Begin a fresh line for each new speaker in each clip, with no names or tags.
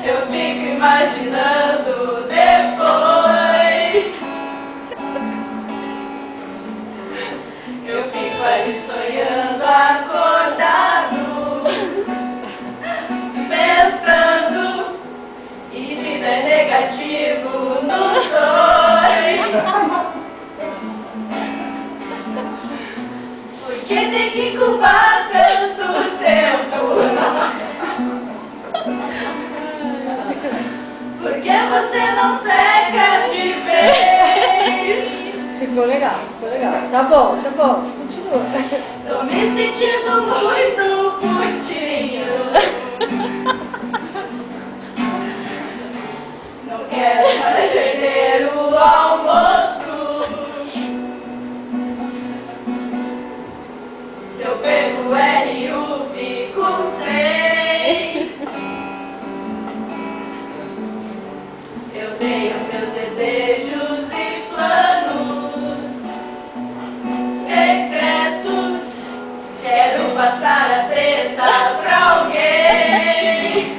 Eu fico imaginando depois. Eu fico ali sonhando acordado, pensando, e se der negativo nos dois. Porque tem que culpar tanto tempo? Porque você não seca de vez.
Ficou legal, ficou legal. Tá bom, continua.
Tô me sentindo muito putinho. Não quero mais perder o almoço. Se eu perco o R, eu fico sem. Eu tenho meus desejos e planos secretos. Quero passar a treta pra alguém.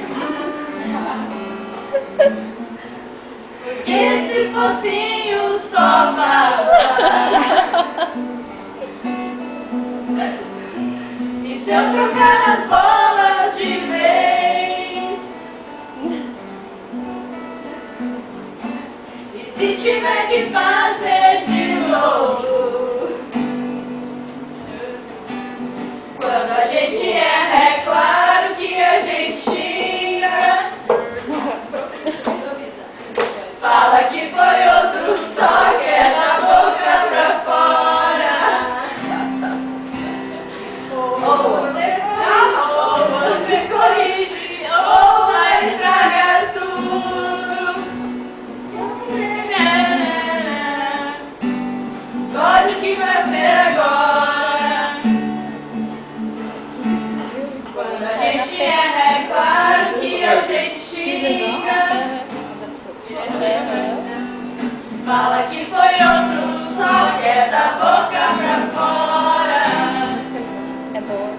Porque esse focinho só mata. E se eu trocar as bolas de vez? E se tiver que fazer de novo? Quando a gente erra, é claro que a gente xinga. Fala que foi outro, só que é da boca pra fora. Ou você corrige, ou vai estragar tudo. Olha o que vai ser agora. Quando a gente erra, é claro que a gente xinga. Fala que foi outro, só que é da boca pra fora.
É boa.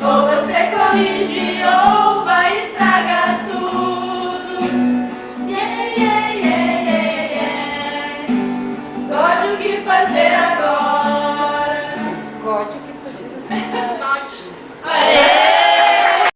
Ou você corrige, ou